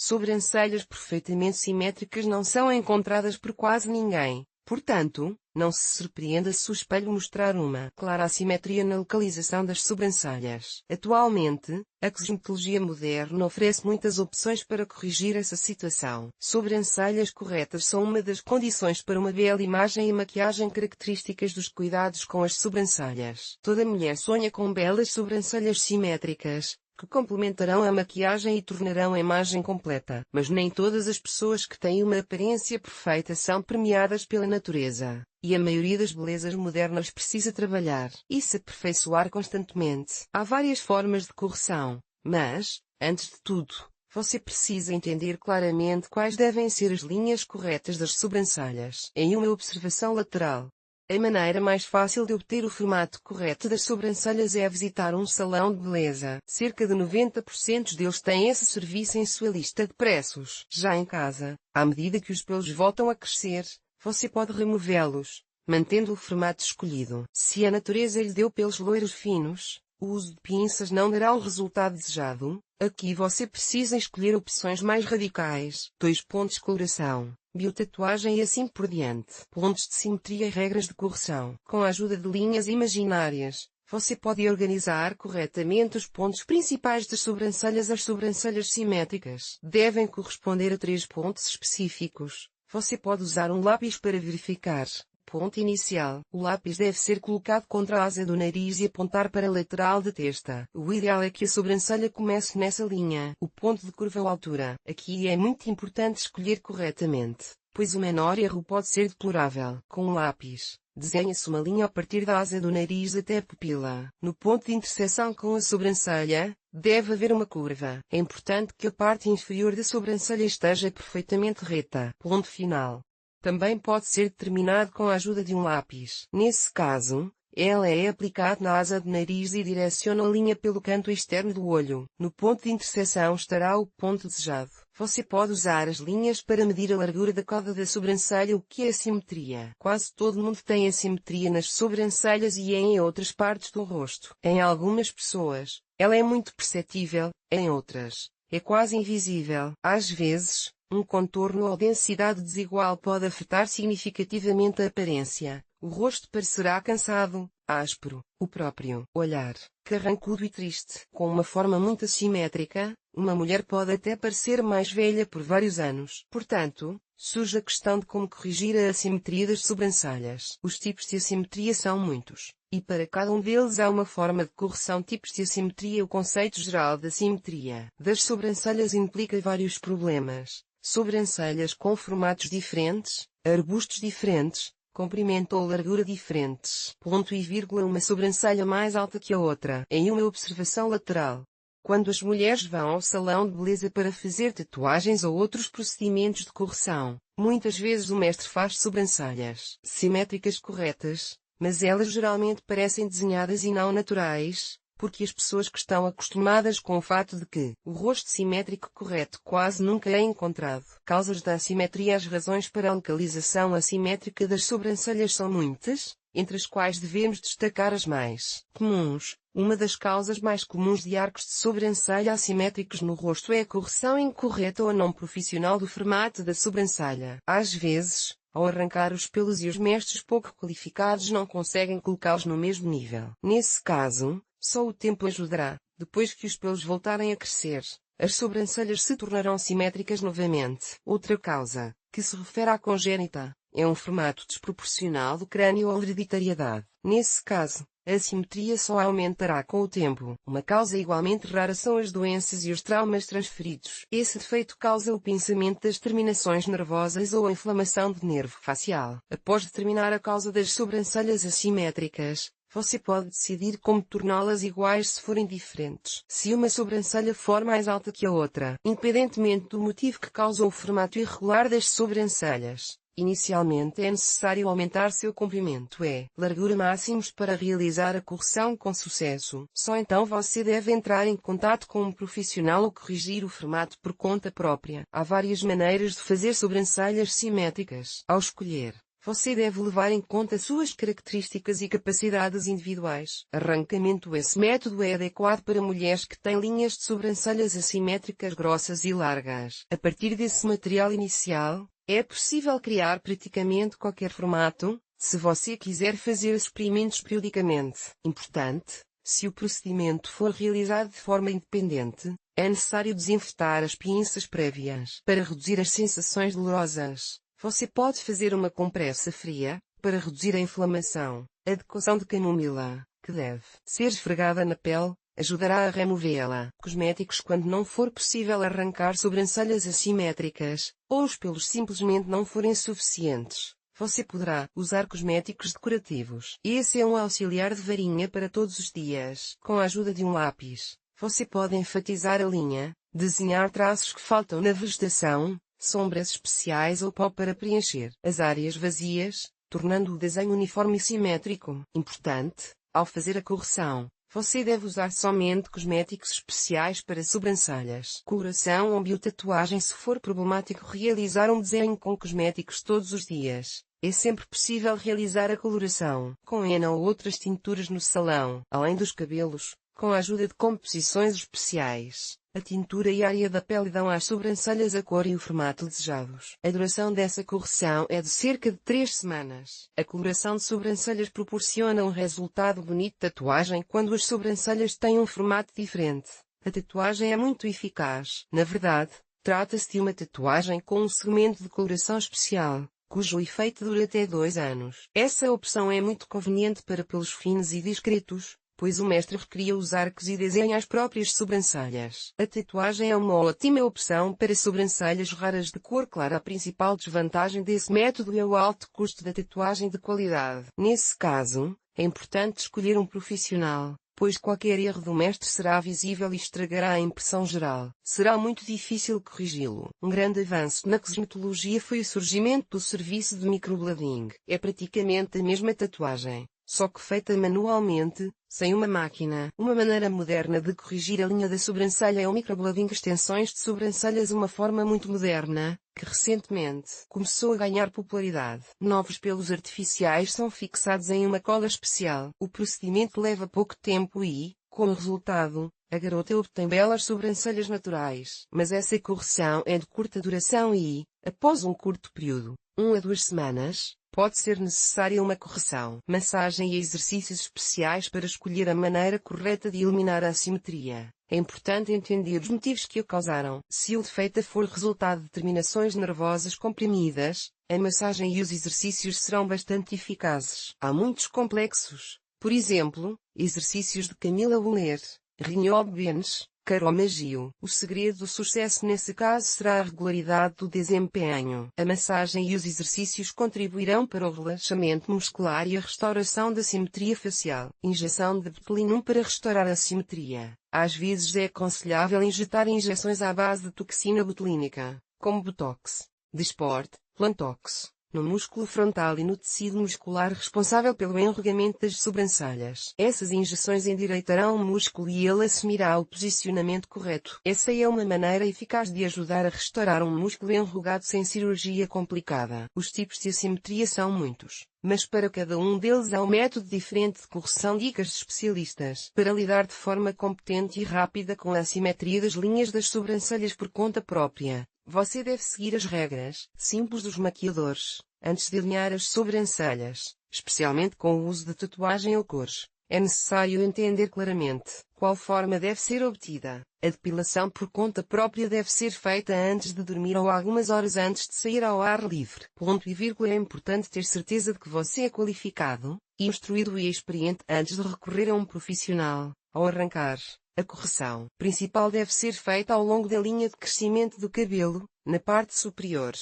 Sobrancelhas perfeitamente simétricas não são encontradas por quase ninguém. Portanto, não se surpreenda se o espelho mostrar uma clara assimetria na localização das sobrancelhas. Atualmente, a cosmetologia moderna oferece muitas opções para corrigir essa situação. Sobrancelhas corretas são uma das condições para uma bela imagem e maquiagem características dos cuidados com as sobrancelhas. Toda mulher sonha com belas sobrancelhas simétricas, que complementarão a maquiagem e tornarão a imagem completa. Mas nem todas as pessoas que têm uma aparência perfeita são premiadas pela natureza. E a maioria das belezas modernas precisa trabalhar e se aperfeiçoar constantemente. Há várias formas de correção, mas, antes de tudo, você precisa entender claramente quais devem ser as linhas corretas das sobrancelhas. Em uma observação lateral, a maneira mais fácil de obter o formato correto das sobrancelhas é visitar um salão de beleza. Cerca de 90% deles têm esse serviço em sua lista de preços. Já em casa, à medida que os pelos voltam a crescer, você pode removê-los, mantendo o formato escolhido. Se a natureza lhe deu pelos loiros finos, o uso de pinças não dará o resultado desejado. Aqui você precisa escolher opções mais radicais. 2 pontos de coloração, biotatuagem e assim por diante. Pontos de simetria e regras de correção. Com a ajuda de linhas imaginárias, você pode organizar corretamente os pontos principais das sobrancelhas. As sobrancelhas simétricas devem corresponder a 3 pontos específicos. Você pode usar um lápis para verificar. Ponto inicial. O lápis deve ser colocado contra a asa do nariz e apontar para a lateral da testa. O ideal é que a sobrancelha comece nessa linha. O ponto de curva ou altura. Aqui é muito importante escolher corretamente, pois o menor erro pode ser deplorável. Com um lápis, desenhe-se uma linha a partir da asa do nariz até a pupila. No ponto de interseção com a sobrancelha, deve haver uma curva. É importante que a parte inferior da sobrancelha esteja perfeitamente reta. Ponto final. Também pode ser determinado com a ajuda de um lápis. Nesse caso, ela é aplicada na asa do nariz e direciona a linha pelo canto externo do olho. No ponto de interseção estará o ponto desejado. Você pode usar as linhas para medir a largura da cauda da sobrancelha. O que é assimetria? Quase todo mundo tem assimetria nas sobrancelhas e em outras partes do rosto. Em algumas pessoas, ela é muito perceptível, em outras, é quase invisível. Às vezes, um contorno ou densidade desigual pode afetar significativamente a aparência. O rosto parecerá cansado, áspero, o próprio olhar, carrancudo e triste. Com uma forma muito assimétrica, uma mulher pode até parecer mais velha por vários anos. Portanto, surge a questão de como corrigir a assimetria das sobrancelhas. Os tipos de assimetria são muitos, e para cada um deles há uma forma de correção. Tipos de assimetria. O conceito geral de assimetria das sobrancelhas implica vários problemas. Sobrancelhas com formatos diferentes, arbustos diferentes, comprimento ou largura diferentes. Ponto e vírgula. Uma sobrancelha mais alta que a outra. Em uma observação lateral, quando as mulheres vão ao salão de beleza para fazer tatuagens ou outros procedimentos de correção, muitas vezes o mestre faz sobrancelhas simétricas corretas, mas elas geralmente parecem desenhadas e não naturais, porque as pessoas que estão acostumadas com o fato de que o rosto simétrico correto quase nunca é encontrado. Causas da assimetria. As razões para a localização assimétrica das sobrancelhas são muitas, entre as quais devemos destacar as mais comuns. Uma das causas mais comuns de arcos de sobrancelha assimétricos no rosto é a correção incorreta ou não profissional do formato da sobrancelha. Às vezes, ao arrancar os pelos e os mestres pouco qualificados não conseguem colocá-los no mesmo nível. Nesse caso, só o tempo ajudará. Depois que os pelos voltarem a crescer, as sobrancelhas se tornarão simétricas novamente. Outra causa, que se refere à congénita, é um formato desproporcional do crânio ou hereditariedade. Nesse caso, a assimetria só aumentará com o tempo. Uma causa igualmente rara são as doenças e os traumas transferidos. Esse defeito causa o pinçamento das terminações nervosas ou a inflamação do nervo facial. Após determinar a causa das sobrancelhas assimétricas, você pode decidir como torná-las iguais se forem diferentes. Se uma sobrancelha for mais alta que a outra, independentemente do motivo que causa o formato irregular das sobrancelhas, inicialmente é necessário aumentar seu comprimento e largura máximos para realizar a correção com sucesso. Só então você deve entrar em contato com um profissional ou corrigir o formato por conta própria. Há várias maneiras de fazer sobrancelhas simétricas. Ao escolher Você deve levar em conta suas características e capacidades individuais. Arrancamento. Esse método é adequado para mulheres que têm linhas de sobrancelhas assimétricas grossas e largas. A partir desse material inicial, é possível criar praticamente qualquer formato, se você quiser fazer experimentos periodicamente. Importante: se o procedimento for realizado de forma independente, é necessário desinfetar as pinças prévias. Para reduzir as sensações dolorosas, você pode fazer uma compressa fria, para reduzir a inflamação. A decocção de camomila, que deve ser esfregada na pele, ajudará a removê-la. Cosméticos. Quando não for possível arrancar sobrancelhas assimétricas, ou os pelos simplesmente não forem suficientes, você poderá usar cosméticos decorativos. Esse é um auxiliar de varinha para todos os dias. Com a ajuda de um lápis, você pode enfatizar a linha, desenhar traços que faltam na vegetação, sombras especiais ou pó para preencher as áreas vazias, tornando o desenho uniforme e simétrico. Importante: ao fazer a correção, você deve usar somente cosméticos especiais para sobrancelhas. Coloração ou biotatuagem. Se for problemático realizar um desenho com cosméticos todos os dias, é sempre possível realizar a coloração com henna ou outras tinturas no salão. Além dos cabelos, com a ajuda de composições especiais, a tintura e a área da pele dão às sobrancelhas a cor e o formato desejados. A duração dessa correção é de cerca de 3 semanas. A coloração de sobrancelhas proporciona um resultado bonito. Tatuagem. Quando as sobrancelhas têm um formato diferente, a tatuagem é muito eficaz. Na verdade, trata-se de uma tatuagem com um segmento de coloração especial, cujo efeito dura até 2 anos. Essa opção é muito conveniente para pelos finos e discretos, pois o mestre recria os arcos e desenha as próprias sobrancelhas. A tatuagem é uma ótima opção para sobrancelhas raras de cor clara. A principal desvantagem desse método é o alto custo da tatuagem de qualidade. Nesse caso, é importante escolher um profissional, pois qualquer erro do mestre será visível e estragará a impressão geral. Será muito difícil corrigi-lo. Um grande avanço na cosmetologia foi o surgimento do serviço de microblading. É praticamente a mesma tatuagem, só que feita manualmente, sem uma máquina. Uma maneira moderna de corrigir a linha da sobrancelha é o microblading. Extensões de sobrancelhas. Uma forma muito moderna, que recentemente começou a ganhar popularidade. Novos pelos artificiais são fixados em uma cola especial. O procedimento leva pouco tempo e, como resultado, a garota obtém belas sobrancelhas naturais. Mas essa correção é de curta duração e, após um curto período, 1 a 2 semanas, pode ser necessária uma correção. Massagem e exercícios especiais. Para escolher a maneira correta de eliminar a assimetria, é importante entender os motivos que o causaram. Se o defeito for resultado de terminações nervosas comprimidas, a massagem e os exercícios serão bastante eficazes. Há muitos complexos, por exemplo, exercícios de Camila Woller, Rinhol Benes, Carol Maggio. O segredo do sucesso nesse caso será a regularidade do desempenho. A massagem e os exercícios contribuirão para o relaxamento muscular e a restauração da simetria facial. Injeção de botulinum para restaurar a simetria. Às vezes é aconselhável injetar injeções à base de toxina botulínica, como Botox, Dysport, Plantox, no músculo frontal e no tecido muscular responsável pelo enrugamento das sobrancelhas. Essas injeções endireitarão o músculo e ele assumirá o posicionamento correto. Essa é uma maneira eficaz de ajudar a restaurar um músculo enrugado sem cirurgia complicada. Os tipos de assimetria são muitos, mas para cada um deles há um método diferente de correção. Dicas de especialistas. Para lidar de forma competente e rápida com a assimetria das linhas das sobrancelhas por conta própria, você deve seguir as regras simples dos maquiadores. Antes de alinhar as sobrancelhas, especialmente com o uso de tatuagem ou cores, é necessário entender claramente qual forma deve ser obtida. A depilação por conta própria deve ser feita antes de dormir ou algumas horas antes de sair ao ar livre. Ponto e vírgula. É importante ter certeza de que você é qualificado, instruído e experiente antes de recorrer a um profissional. Ao arrancar, a correção principal deve ser feita ao longo da linha de crescimento do cabelo, na parte superior.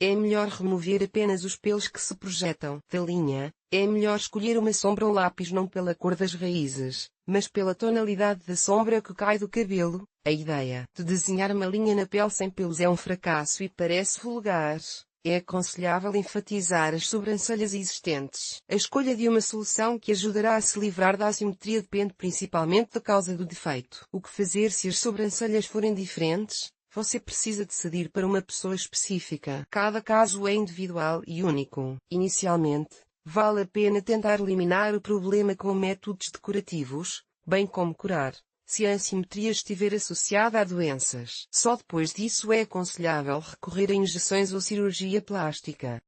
É melhor remover apenas os pelos que se projetam da linha. É melhor escolher uma sombra ou lápis não pela cor das raízes, mas pela tonalidade da sombra que cai do cabelo. A ideia de desenhar uma linha na pele sem pelos é um fracasso e parece vulgar. É aconselhável enfatizar as sobrancelhas existentes. A escolha de uma solução que ajudará a se livrar da assimetria depende principalmente da causa do defeito. O que fazer se as sobrancelhas forem diferentes? Você precisa decidir para uma pessoa específica. Cada caso é individual e único. Inicialmente, vale a pena tentar eliminar o problema com métodos decorativos, bem como curar, se a assimetria estiver associada a doenças. Só depois disso é aconselhável recorrer a injeções ou cirurgia plástica.